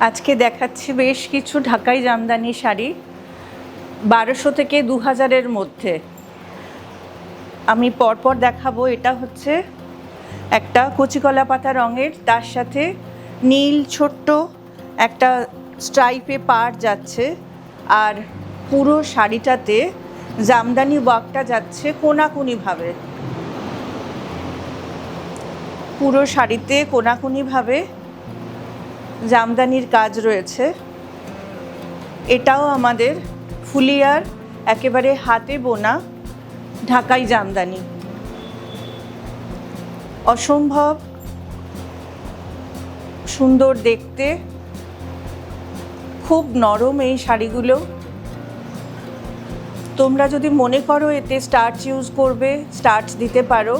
আজকে দেখাচ্ছি বেশ কিছু ঢাকাই জামদানি শাড়ি 1200 থেকে 2000-এর মধ্যে। আমি পরপর দেখাবো। এটা হচ্ছে একটা কচিকলা পাতা রঙের, তার সাথে নীল ছোট্ট একটা স্ট্রাইপে পাড় যাচ্ছে, আর পুরো শাড়িটাতে জামদানি ওয়ার্কটা যাচ্ছে কোনাকুনিভাবে। পুরো শাড়িতে কোনাকুনিভাবে জামদানির কাজ রয়েছে। এটাও আমাদের ফুলিয়ার একেবারে হাতে বোনা ঢাকাই জামদানি। অসম্ভব সুন্দর দেখতে, খুব নরম এই শাড়িগুলো। তোমরা যদি মনে করো এতে স্টার্চ ইউজ করবে, স্টার্চ দিতে পারো,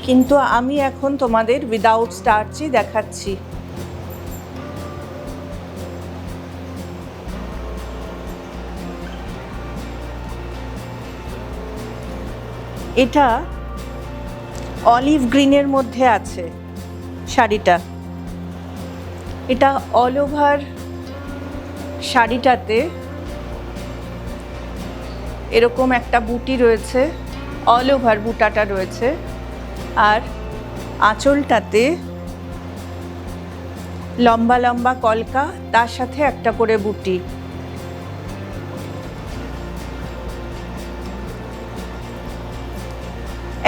কিন্তু আমি এখন তোমাদের উইদাউট স্টার্চই দেখাচ্ছি। এটা অলিভ গ্রিনের মধ্যে আছে শাড়িটা। এটা অল ওভার শাড়িটাতে এরকম একটা বুটি রয়েছে, অল ওভার বুটাটা রয়েছে, আর আঁচলটাতে লম্বা লম্বা কলকা, তার সাথে একটা করে বুটি।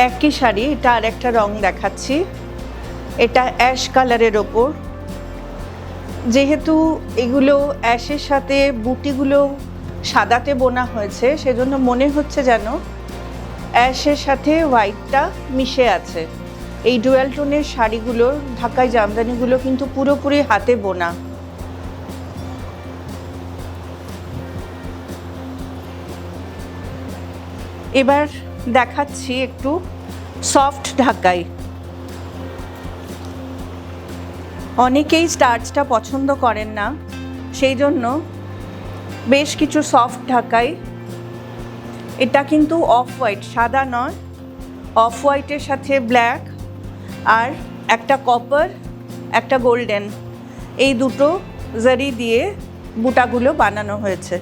একই শাড়ি, এটা আর একটা রং দেখাচ্ছি। এটা অ্যাশ কালারের ওপর। যেহেতু এগুলো অ্যাশের সাথে বুটিগুলো সাদাতে বোনা হয়েছে, সেজন্য মনে হচ্ছে যেন অ্যাশের সাথে হোয়াইটটা মিশে আছে। এই ডুয়াল টোনের শাড়িগুলোর, ঢাকাই জামদানিগুলো কিন্তু পুরোপুরি হাতে বোনা। এবার দেখাচ্ছি একটু সফট ঢাকাই। অনেকেই স্টার্চটা পছন্দ করেন না, সেই জন্য বেশ কিছু সফট ঢাকাই। এটা কিন্তু অফ হোয়াইট, সাদা নয়, অফ হোয়াইটের সাথে ব্ল্যাক আর একটা কপার, একটা গোল্ডেন, এই দুটো জারি দিয়ে বুটাগুলো বানানো হয়েছে।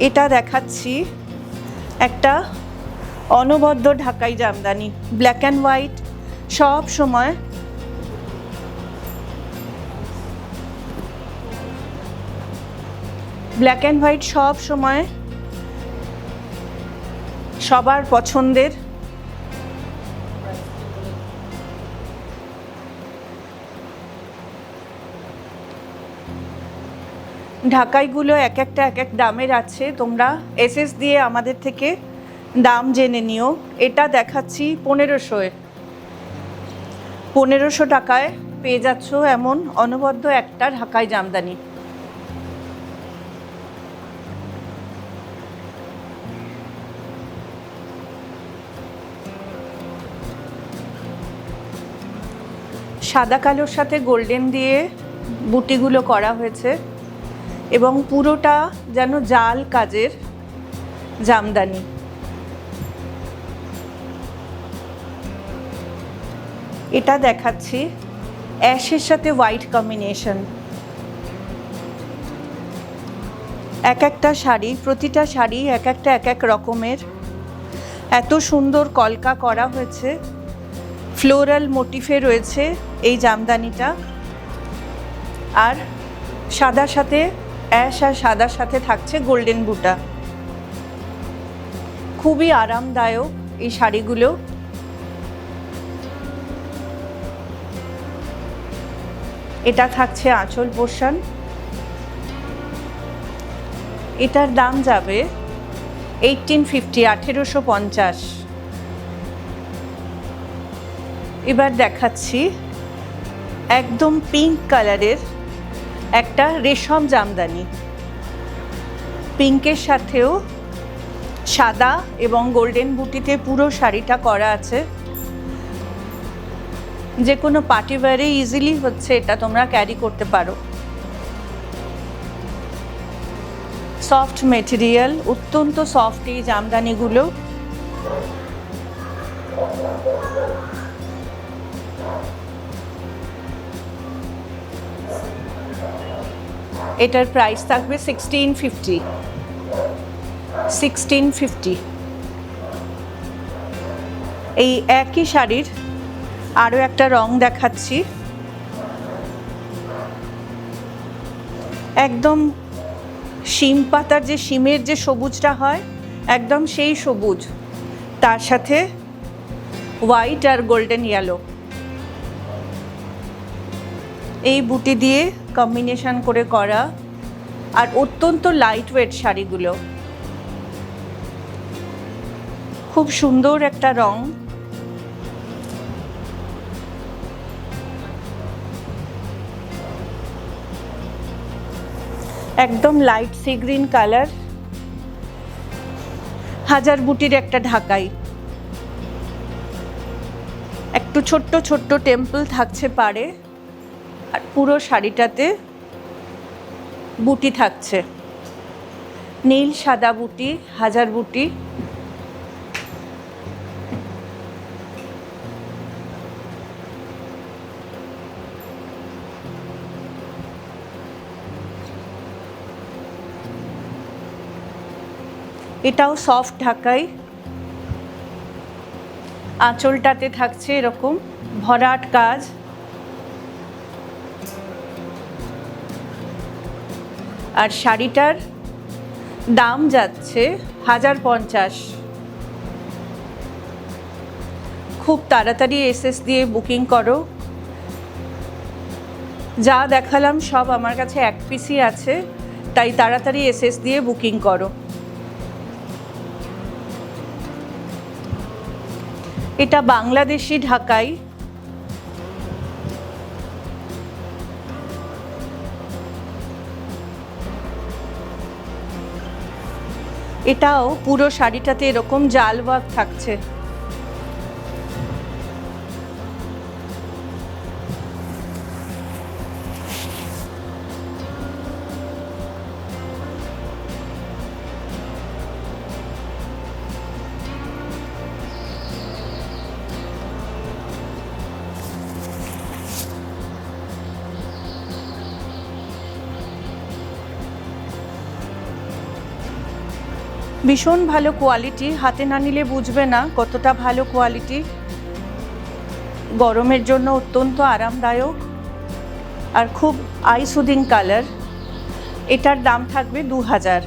এটা দেখাচ্ছি একটা অনবদ্য ঢাকাই জামদানি, ব্ল্যাক অ্যান্ড হোয়াইট সব সময়। ব্ল্যাক অ্যান্ড হোয়াইট সব সময় সবার পছন্দের। ঢাকাইগুলো এক একটা এক এক দামের আছে, তোমরা এসএস দিয়ে আমাদের থেকে দাম জেনে নিও। এটা দেখাচ্ছি 1500-এ। 1500 টাকায় পেয়ে যাচ্ছ এমন অনবদ্য একটা ঢাকাই জামদানি। সাদা কালোর সাথে গোল্ডেন দিয়ে বুটিগুলো করা হয়েছে, এবং পুরোটা যেন জাল কাজের জামদানি। এটা দেখাচ্ছি অ্যাশের সাথে হোয়াইট কম্বিনেশন। এক একটা শাড়ি, প্রতিটা শাড়ি এক একটা এক এক রকমের। এত সুন্দর কলকা করা হয়েছে, ফ্লোরাল মোটিফে রয়েছে এই জামদানিটা। আর সাদার সাথে, অ্যাশ আর সাদার সাথে থাকছে গোল্ডেন বুটা। খুবই আরামদায়ক এই শাড়িগুলো। এটা থাকছে আঁচল পোর্শন। এটার দাম যাবে 1850, 1850। এবার দেখাচ্ছি একদম পিঙ্ক কালারের একটা রেশম জামদানি। পিঙ্কের সাথেও সাদা এবং গোল্ডেন বুটিতে পুরো শাড়িটা করা আছে। যে কোনো পার্টি ওয়্যারে ইজিলি হচ্ছে, এটা তোমরা ক্যারি করতে পারো। সফট মেটেরিয়াল, অত্যন্ত সফট এই জামদানিগুলো। এটার প্রাইস থাকবে 1650। এই একই শাড়ির আরও একটা রং দেখাচ্ছি, একদম শিম পাতার যে শিমের যে সবুজটা হয়, একদম সেই সবুজ, তার সাথে হোয়াইট আর গোল্ডেন ইয়েলো এই বুটি দিয়ে কম্বিনেশন করে করা, আর অত্যন্ত লাইট ওয়েট শাড়িগুলো। খুব সুন্দর একটা রং। একদম লাইট সি গ্রিন কালার, হাজার বুটির একটা ঢাকাই। একটু ছোট্ট ছোট্ট টেম্পল থাকছে পাড়ে, আর পুরো শাড়িটাতে বুটি থাকছে, নীল সাদা বুটি, হাজার বুটি। এটাও সফট ঢাকাই, আঁচলটাতে থাকছে এরকম ভরাট কাজ, আর শাড়িটার দাম যাচ্ছে 1050। খুব তাড়াতাড়ি এসএস দিয়ে বুকিং করো। যা দেখালাম সব আমার কাছে এক পিসই আছে, তাই তাড়াতাড়ি এসএস দিয়ে বুকিং করো। এটা বাংলাদেশি ঢাকাই, এটাও পুরো শাড়িটাতে এরকম জাল ওয়ার্ক থাকছে। ভীষণ ভালো কোয়ালিটি, হাতে না নিলে বুঝবে না কতটা ভালো কোয়ালিটি। গরমের জন্য অত্যন্ত আরামদায়ক আর খুব আই সুদিং কালার। এটার দাম থাকবে 2000।